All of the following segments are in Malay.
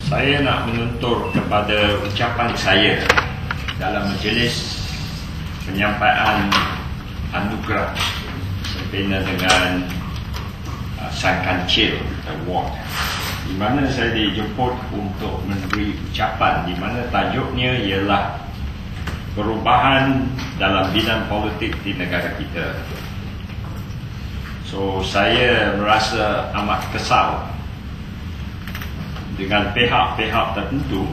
Saya nak menuntut kepada ucapan saya dalam majlis penyampaian anugerah sempena dengan Sang Kancil Award, di mana saya dijemput untuk memberi ucapan, di mana tajuknya ialah perubahan dalam bidang politik di negara kita. So saya merasa amat kesal dengan pihak-pihak tertentu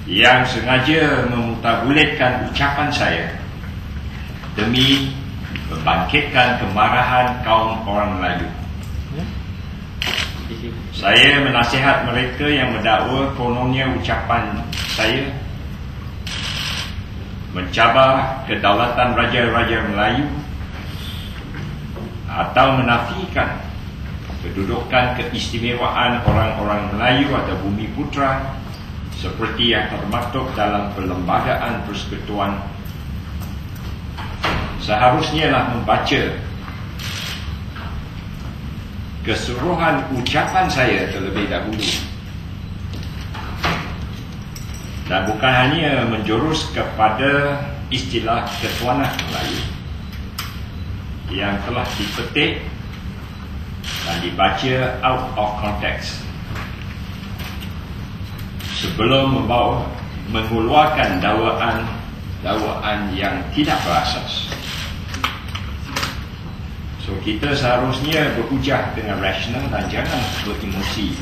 yang sengaja memutarbulitkan ucapan saya demi membangkitkan kemarahan kaum orang Melayu. Saya menasihat mereka yang mendakwa kononnya ucapan saya mencabar kedaulatan Raja-Raja Melayu atau menafikan kedudukan keistimewaan orang-orang Melayu atau Bumi Putra seperti yang termaktub dalam Perlembagaan Persekutuan. Seharusnya lah membaca keseluruhan ucapan saya terlebih dahulu, dan bukan hanya menjurus kepada istilah ketuanan Melayu yang telah dipetik dan dibaca out of context sebelum mengeluarkan dakwaan yang tidak berasas. So kita seharusnya berhujah dengan rasional dan jangan beremosi.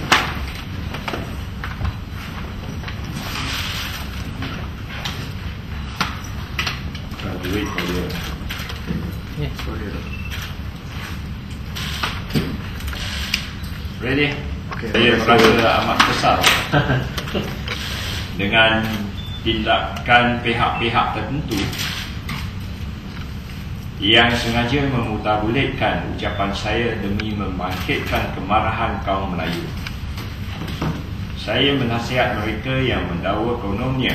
Wait for you. Ready? Okay. Saya merasa amat kesal dengan tindakan pihak-pihak tertentu yang sengaja memutarbulitkan ucapan saya demi membangkitkan kemarahan kaum Melayu. Saya menasihat mereka yang mendakwa kononnya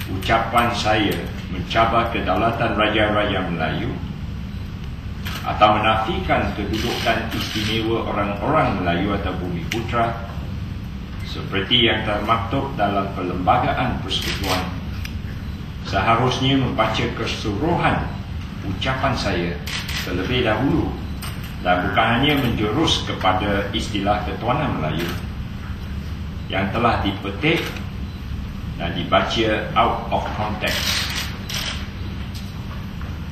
ucapan saya mencabar kedaulatan Raja-Raja Melayu atau menafikan kedudukan istimewa orang-orang Melayu atau Bumi Putra seperti yang termaktub dalam Perlembagaan Persekutuan. Seharusnya membaca keseluruhan ucapan saya terlebih dahulu dan bukan hanya menjurus kepada istilah ketuanan Melayu yang telah dipetik dan dibaca out of context.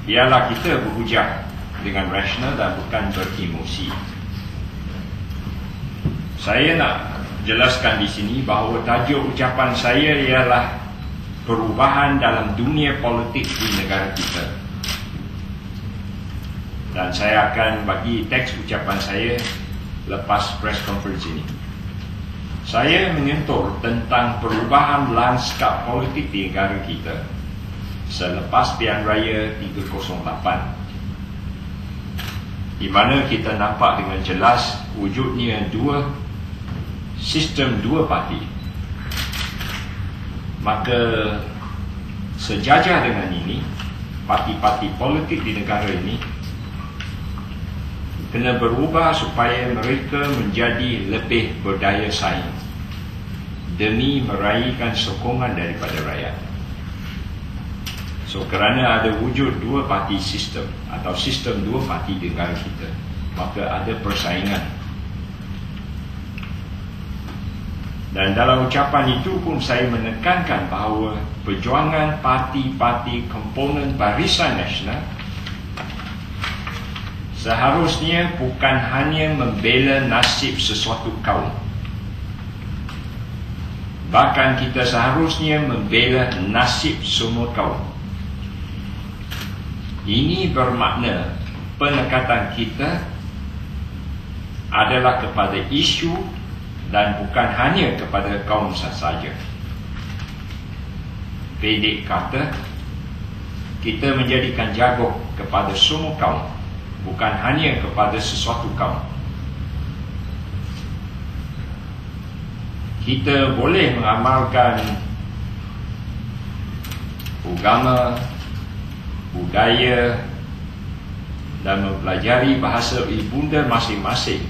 Biarlah kita berhujah dengan rasional dan bukan beremosi. Saya nak jelaskan di sini bahawa tajuk ucapan saya ialah perubahan dalam dunia politik di negara kita. Dan saya akan bagi teks ucapan saya lepas press conference ini. Saya menyentuh tentang perubahan lanskap politik di negara kita selepas Pilihan Raya 308, di mana kita nampak dengan jelas wujudnya sistem dua parti. Maka sejajar dengan ini, parti-parti politik di negara ini kena berubah supaya mereka menjadi lebih berdaya saing demi meraihkan sokongan daripada rakyat. So kerana ada wujud dua parti sistem atau sistem dua parti di negara kita, maka ada persaingan. Dan dalam ucapan itu pun saya menekankan bahawa perjuangan parti-parti komponen Barisan Nasional seharusnya bukan hanya membela nasib sesuatu kaum, bahkan kita seharusnya membela nasib semua kaum. Ini bermakna pendekatan kita adalah kepada isu dan bukan hanya kepada kaum sahaja. Pendek kata, kita menjadikan jagung kepada semua kaum, bukan hanya kepada sesuatu kaum. Kita boleh mengamalkan agama, budaya dan mempelajari bahasa ibunda masing-masing,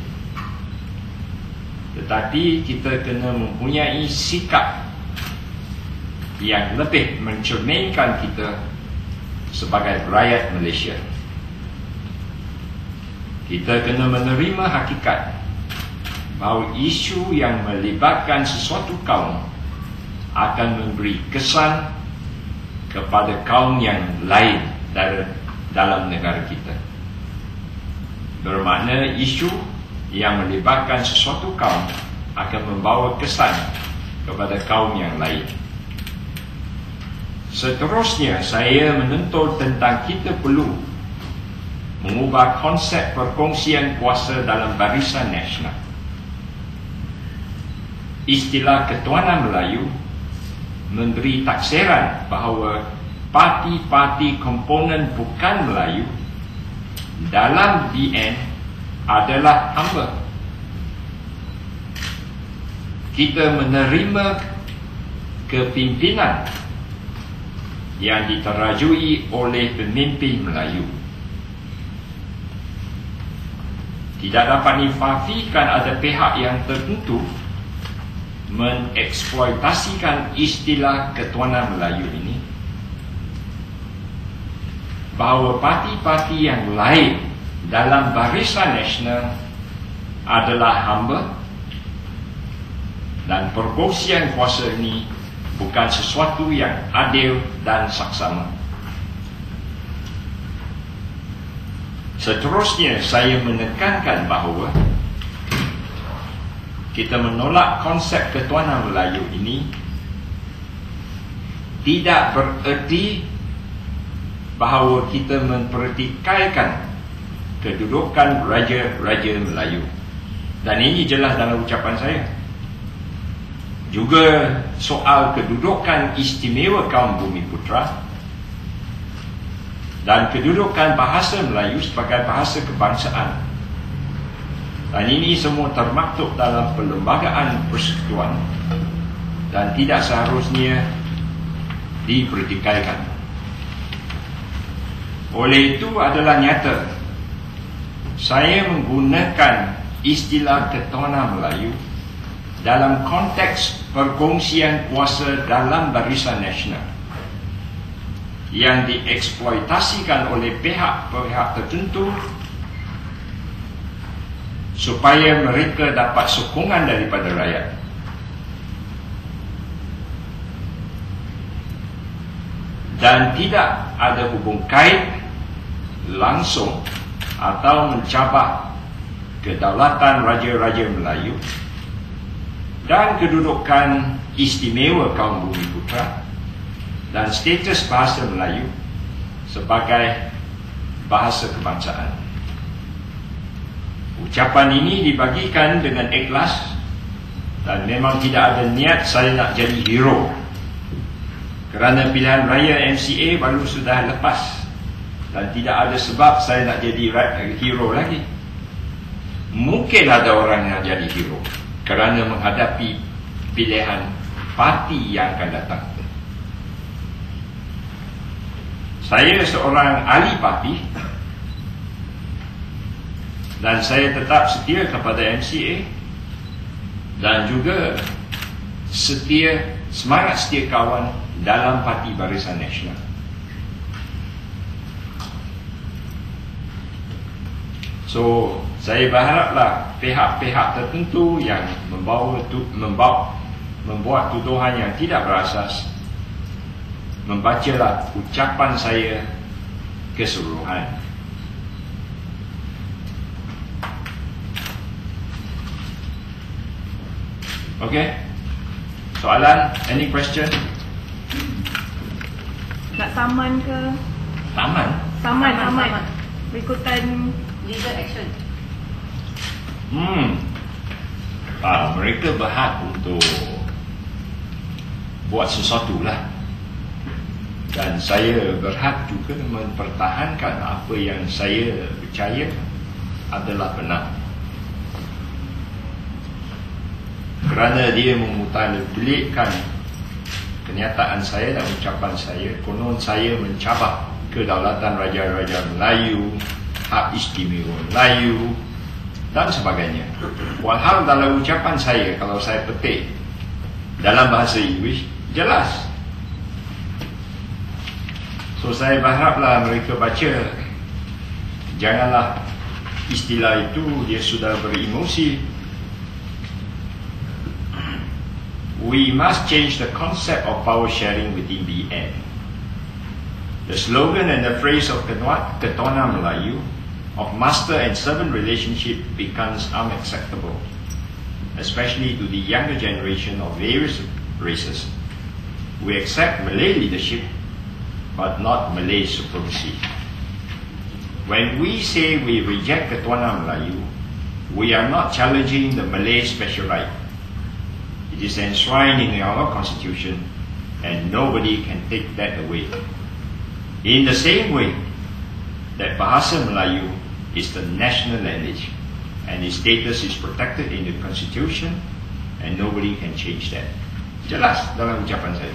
tetapi kita kena mempunyai sikap yang lebih mencerminkan kita sebagai rakyat Malaysia. Kita kena menerima hakikat bahawa isu yang melibatkan sesuatu kaum akan memberi kesan kepada kaum yang lain dalam negara kita. Bermakna isu yang melibatkan sesuatu kaum akan membawa kesan kepada kaum yang lain. Seterusnya, saya menuntut tentang kita perlu mengubah konsep perkongsian kuasa dalam Barisan Nasional. Istilah Ketuanan Melayu memberi taksiran bahawa parti-parti komponen bukan Melayu dalam BN adalah hamba. Kita menerima kepimpinan yang diterajui oleh pemimpin Melayu. Tidak dapat dinafikan ada pihak yang tertentu mengeksploitasikan istilah Ketuanan Melayu ini, bahawa parti-parti yang lain dalam Barisan Nasional adalah hamba, dan perkongsian kuasa ini bukan sesuatu yang adil dan saksama. Seterusnya, saya menekankan bahawa kita menolak konsep Ketuanan Melayu ini tidak bererti bahawa kita mempertikaikan kedudukan Raja-Raja Melayu. Dan ini jelas dalam ucapan saya. Juga soal kedudukan istimewa kaum Bumiputera dan kedudukan bahasa Melayu sebagai bahasa kebangsaan. Dan ini semua termaktub dalam Perlembagaan Persekutuan dan tidak seharusnya dipertikaikan. Oleh itu adalah nyata saya menggunakan istilah Ketuanan Melayu dalam konteks perkongsian kuasa dalam Barisan Nasional yang dieksploitasikan oleh pihak-pihak tertentu supaya mereka dapat sokongan daripada rakyat. Dan tidak ada hubung kait langsung atau mencabar kedaulatan Raja-Raja Melayu dan kedudukan istimewa kaum Bumiputera dan status bahasa Melayu sebagai bahasa kebangsaan. Ucapan ini dibagikan dengan ikhlas dan memang tidak ada niat saya nak jadi hero, kerana pilihan raya MCA baru sudah lepas dan tidak ada sebab saya nak jadi hero lagi. Mungkin ada orang yang jadi hero kerana menghadapi pilihan parti yang akan datang. Saya seorang ahli parti dan saya tetap setia kepada MCA dan juga semangat setia kawan dalam Parti Barisan Nasional. So, saya berharaplah pihak-pihak tertentu yang membuat tuduhan yang tidak berasas membacalah ucapan saya keseluruhan. Okay? Soalan? Any question? Nak saman ke? Taman? Saman. Berikutan legal action. Mereka berhak untuk buat sesuatu lah. Dan saya berhak juga mempertahankan apa yang saya percaya adalah benar. Kerana dia memutarbelitkan kenyataan saya dan ucapan saya, konon saya mencabar kedaulatan Raja-Raja Melayu, hak istimewa Melayu dan sebagainya. Walhal dalam ucapan saya, kalau saya petik dalam bahasa Inggeris, jelas. So saya berharaplah mereka baca, janganlah istilah itu dia sudah beremosi. We must change the concept of power sharing within BN. The slogan and the phrase of Ketuana Melayu of master and servant relationship becomes unacceptable, especially to the younger generation of various races. We accept Malay leadership, but not Malay supremacy. When we say we reject Ketuana Melayu, we are not challenging the Malay special right. It is enshrined in our constitution, and nobody can take that away. In the same way that Bahasa Melayu is the national language, and its status is protected in the constitution, and nobody can change that. Jelas dalam ucapan saya.